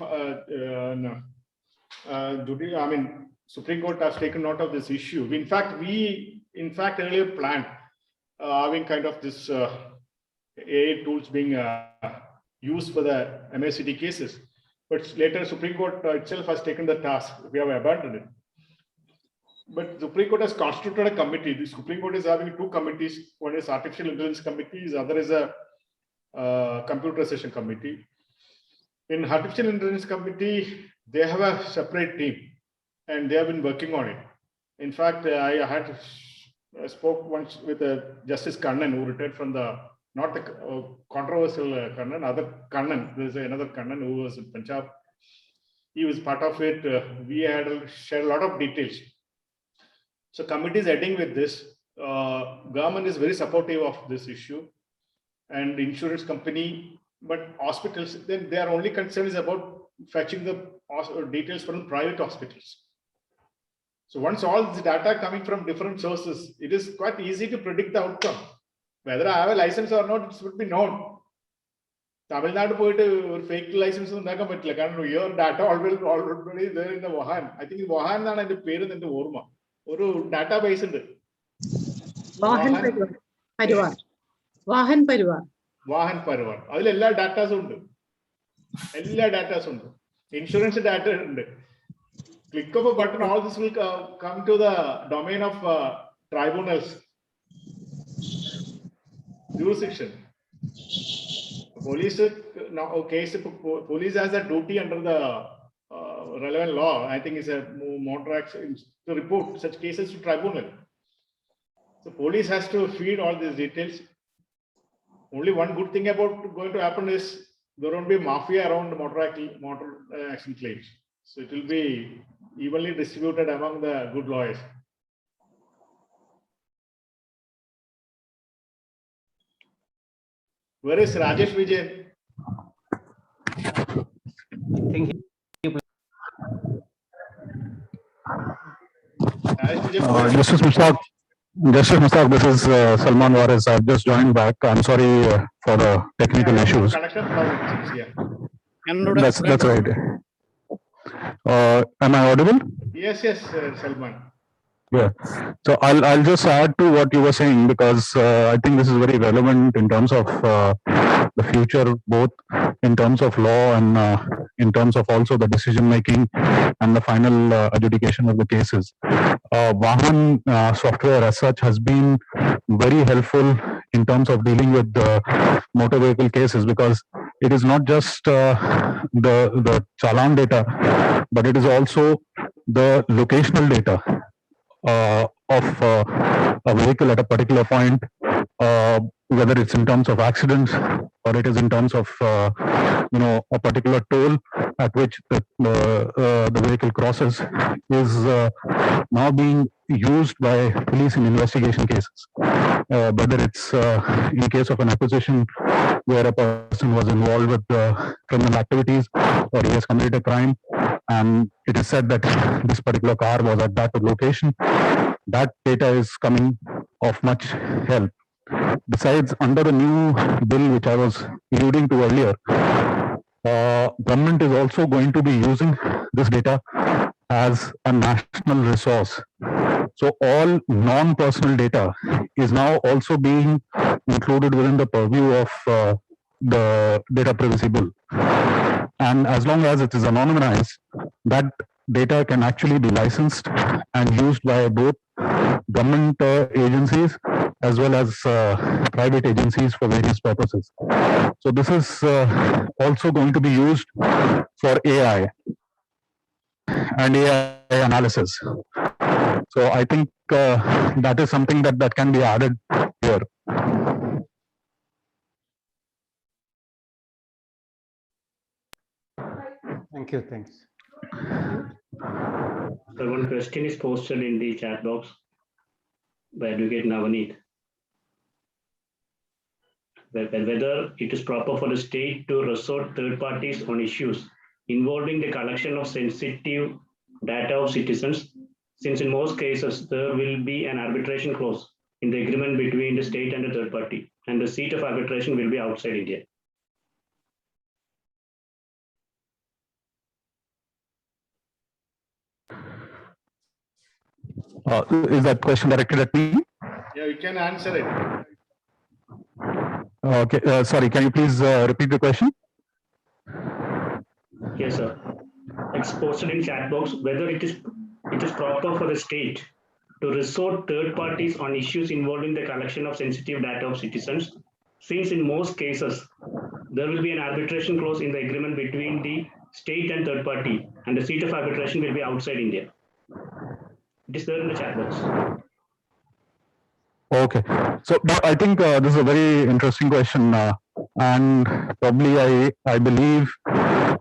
Supreme Court has taken note of this issue. In fact, we earlier planned having kind of this AI tools being used for the MACT cases, but later Supreme Court itself has taken the task. We have abandoned it. But the Supreme Court has constituted a committee. The Supreme Court is having two committees. One is Artificial Intelligence Committee, the other is a Computerization Committee. In Artificial Intelligence Committee, they have a separate team and they have been working on it. In fact, I spoke once with Justice Kannan, who retired from the, not the controversial Kannan, other Kannan. There is another Kannan who was in Punjab. He was part of it. We had shared a lot of details. So committee is heading with this. Government is very supportive of this issue, and insurance company, but hospitals, then their only concern is about fetching the details from private hospitals. So once all this data coming from different sources, it is quite easy to predict the outcome. Whether I have a license or not, it would be known. Tamil Nadu poite fake license undakkan pattilla കാരണം your data already there in the Vahan. I think Vahan എന്നാണ് അതിന്റെ പേര് എന്റെ ഓർമ്മ. ഒരു database ഉണ്ട്. വാഹൻ പരിവാർ അതിൽ എല്ലാ ഡാറ്റാസും ഉണ്ട്. എല്ലാ ഡാറ്റാസും ഉണ്ട്. ഇൻഷുറൻസ് ഡാറ്റ ഉണ്ട്. Click of a button, all this will come to the domain of tribunals jurisdiction. Police now case police has a duty under the relevant law. I think is a motor accident to report such cases to tribunal. So police has to feed all these details. Only one good thing about going to happen is there won't be mafia around motor accident claims. So it will be evenly distributed among the good lawyers. Where is Rajesh Vijayan? Justice Mustaq, this is Salman Waris. I've just joined back. I'm sorry for the technical issues. Connection problems, yeah. That's right. Am I audible? Yes, Salman. Yeah. So I'll just add to what you were saying, because I think this is very relevant in terms of the future, both in terms of law and in terms of also the decision making and the final adjudication of the cases. Vahan software as such has been very helpful in terms of dealing with the motor vehicle cases, because it is not just the challan data, but it is also the locational data of a vehicle at a particular point, whether it's in terms of accidents or it is in terms of a particular toll at which the vehicle crosses, is now being used by police in investigation cases. Whether it's in case of an acquisition where a person was involved with criminal activities or he has committed a crime, and it is said that this particular car was at that location, that data is coming of much help. Besides, under the new bill, which I was alluding to earlier, government is also going to be using this data as a national resource. So all non-personal data is now also being included within the purview of the data privacy bill. And as long as it is anonymized, that data can actually be licensed and used by both government agencies as well as private agencies for various purposes. So this is also going to be used for AI and AI analysis. So I think that is something that can be added here. Thank you. Thanks. So one question is posted in the chat box by Advocate Navaneet. Whether it is proper for the state to resort third parties on issues involving the collection of sensitive data of citizens, since in most cases there will be an arbitration clause in the agreement between the state and the third party, and the seat of arbitration will be outside India. Is that question directed at me? Yeah, you can answer it. Okay, sorry, can you please repeat the question? Yes, sir. It's posted in chat box whether it is proper for the state to resort third parties on issues involving the collection of sensitive data of citizens, since in most cases there will be an arbitration clause in the agreement between the state and third party, and the seat of arbitration will be outside India. It is there in the chat box. Okay, so no, I think this is a very interesting question, and probably I believe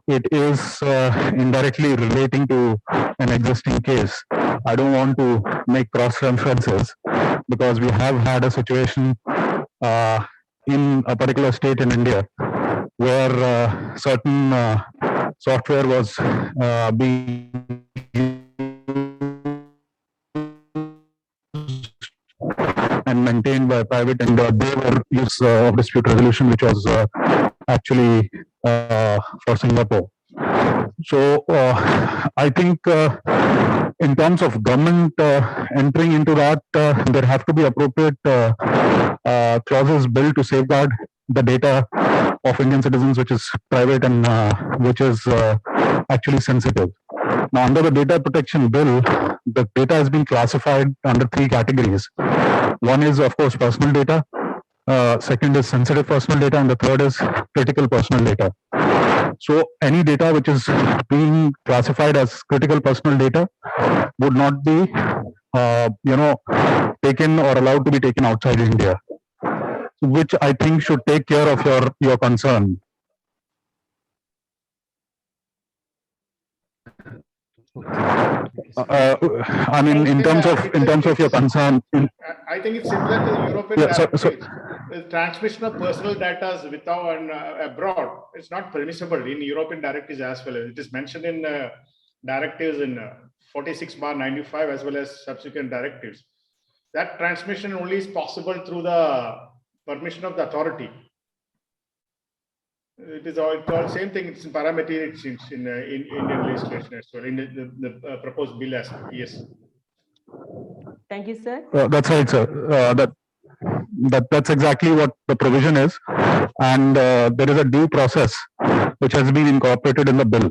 it is indirectly relating to an existing case. I don't want to make cross references because we have had a situation in a particular state in India where certain software was being and maintained by private, and they were use of dispute resolution, which was actually for Singapore. So I think in terms of government entering into that, there have to be appropriate clauses built to safeguard the data of Indian citizens, which is private and which is actually sensitive. Now, under the data protection bill, the data has been classified under 3 categories. One is, of course, personal data. Second is sensitive personal data, and the third is critical personal data. So any data which is being classified as critical personal data would not be, taken or allowed to be taken outside India, which I think should take care of your concern. I mean, in terms of your concern. I think it's similar to the European Yeah, directives. The transmission of personal data without and abroad, it's not permissible in European directives as well. It is mentioned in directives in 46/95 as well as subsequent directives. That transmission only is possible through the permission of the authority. It is all same thing. It's in parameter. It seems in Indian legislation as well, in the proposed bill as well. Yes. Thank you, sir. That's right, sir. That's exactly what the provision is, and there is a due process which has been incorporated in the bill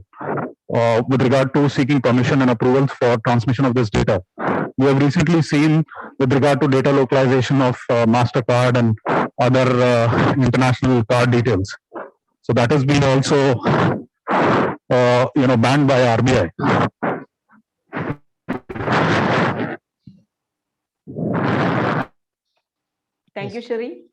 with regard to seeking permission and approvals for transmission of this data. We have recently seen, with regard to data localization of MasterCard and other international card details. So that has been also, banned by RBI. Thank you, Shri.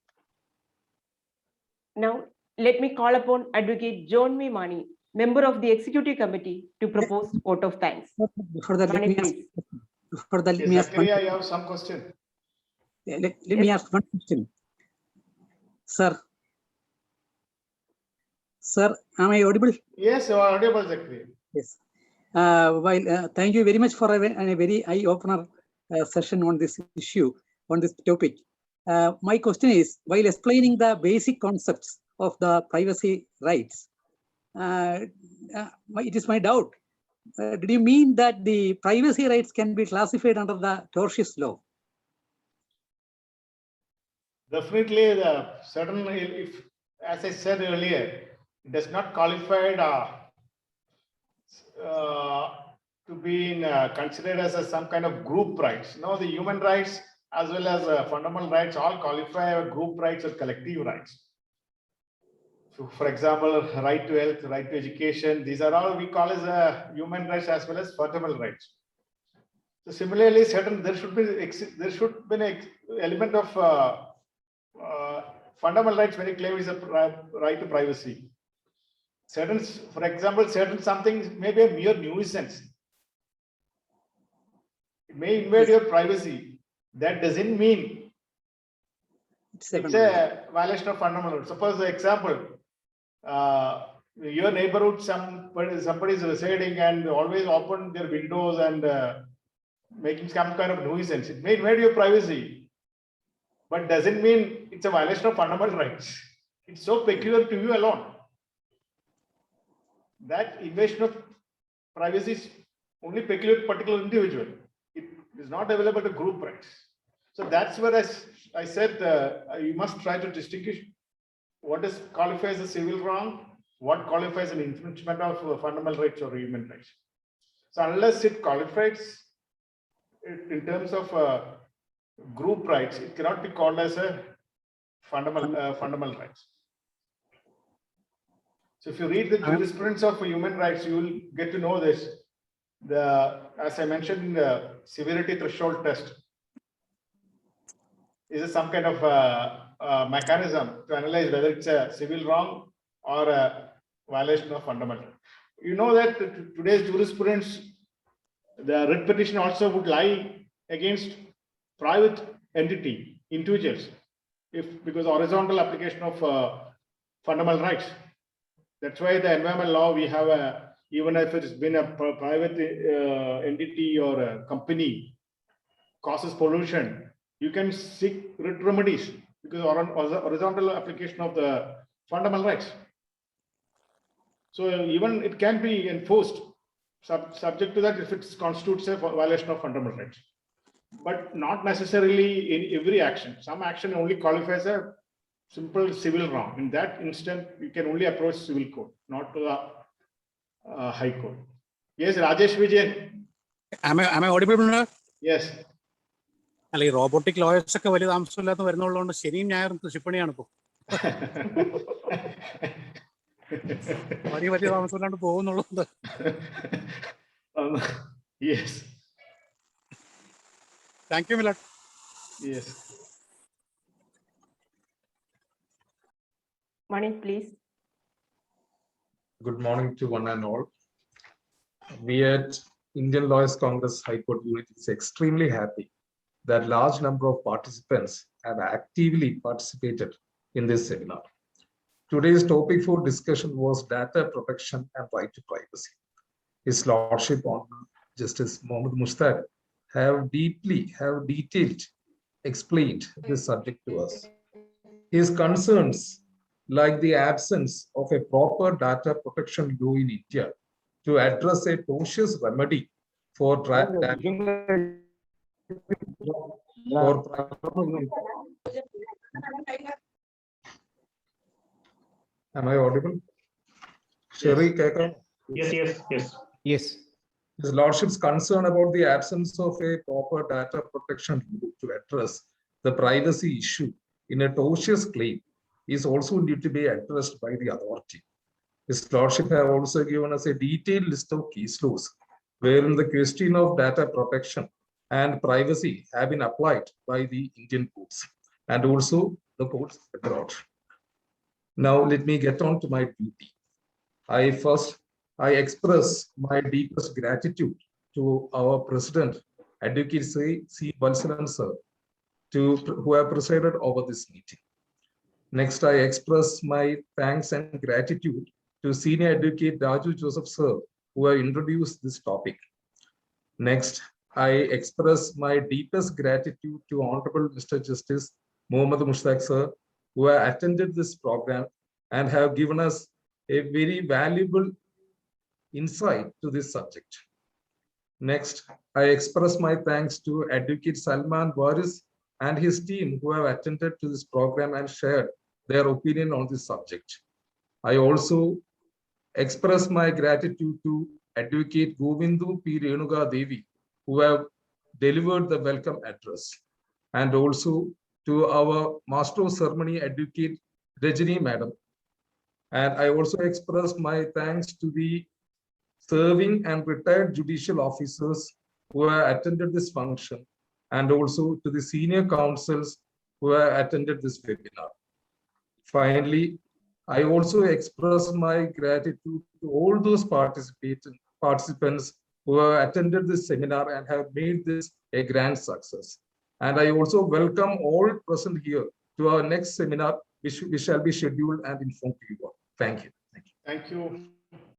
Now, let me call upon Advocate John V. Mani, member of the Executive Committee, to propose vote of thanks. For the let Mani, me ask, please. for the let me ask one, Zakaria, you have some question. let me ask one question. Sir, am I audible? Yes, you are audible, Zakaria. Yes. Thank you very much for a very eye-opener session on this issue, on this topic. My question is, while explaining the basic concepts of the privacy rights, it is my doubt. Did you mean that the privacy rights can be classified under the tortious law? Definitely, the certain, if, as I said earlier, it does not qualify to be considered as some kind of group rights. No, the human rights as well as fundamental rights all qualify as group rights or collective rights. So, for example, right to health, right to education, these are all we call as human rights as well as fundamental rights. So similarly, there should be an element of fundamental rights when you claim is a right to privacy. For example, something may be a mere nuisance. It may invade your privacy. That doesn't mean it's a violation of fundamental rights. Suppose the example, your neighborhood, somebody is residing and always open their windows and making some kind of nuisance. It may invade your privacy, but doesn't mean it's a violation of fundamental rights. It's so peculiar to you alone. That invasion of privacy is only peculiar to particular individual. It is not available to group rights. So that's where I said you must try to distinguish what is qualifies as a civil wrong, what qualifies an infringement of fundamental rights or human rights. So unless it qualifies in terms of group rights, it cannot be called as a fundamental rights. So if you read the jurisprudence of human rights, you will get to know this. As I mentioned in the severity threshold test, is some kind of mechanism to analyze whether it's a civil wrong or a violation of fundamental. You know that today's jurisprudence, the writ petition also would lie against private entity, individuals, because horizontal application of fundamental rights. That's why the environmental law we have even if it's been a private entity or a company causes pollution, you can seek writ remedies because horizontal application of the fundamental rights. So even it can be enforced subject to that if it constitutes a violation of fundamental rights, but not necessarily in every action. Some action only qualifies a simple civil wrong. In that instant, you can only approach civil court, not to the high court. Yes, Rajesh Vijayan. Am I audible? Yes. അല്ല ഈ robotic lawyers ഒക്കെ വലിയ താമസമില്ലാത്ത വരുന്നുള്ളതുകൊണ്ട് ശനിയും ഞായറും കൃഷിപ്പണിയാണ് ഇപ്പോൾ വലിയ താമസമില്ലാണ്ട് പോകുന്നുള്ളത്. Yes. Thank you, Milad. Yes. Manik, please. Good morning to one and all. We at Indian Lawyers Congress High Court Unit is extremely happy that large number of participants have actively participated in this seminar. Today's topic for discussion was data protection and right to privacy. His Lordship Honorable Justice Mohammed Mushtaq have detailed explained this subject to us. His concerns like the absence of a proper data protection law in India to address a tortious remedy for Am I audible? Sherry Keka? Yes. His Lordship's concern about the absence of a proper data protection law to address the privacy issue in a tortious claim is also need to be addressed by the authority. His Lordship have also given us a detailed list of case laws wherein the question of data protection and privacy have been applied by the Indian courts and also the courts abroad. Now let me get on to my duty. I express my deepest gratitude to our President, Advocate C. Valsalan sir, who have presided over this meeting. Next, I express my thanks and gratitude to Senior Advocate Raju Joseph sir who have introduced this topic. Next, I express my deepest gratitude to Honorable Mr. Justice Mohammad Mushtaq sir, who have attended this program and have given us a very valuable insight to this subject. Next, I express my thanks to Advocate Salman Waris and his team who have attended to this program and shared their opinion on this subject. I also express my gratitude to Advocate Govindu P. Renuga Devi, who have delivered the welcome address, and also to our Master of Ceremony Advocate Rajini Madam. And I also express my thanks to the serving and retired judicial officers who have attended this function, and also to the senior counsels who have attended this webinar. Finally, I also express my gratitude to all those participants who have attended this seminar and have made this a grand success. And I also welcome all present here to our next seminar, which shall be scheduled and informed to you all. Thank you. Thank you.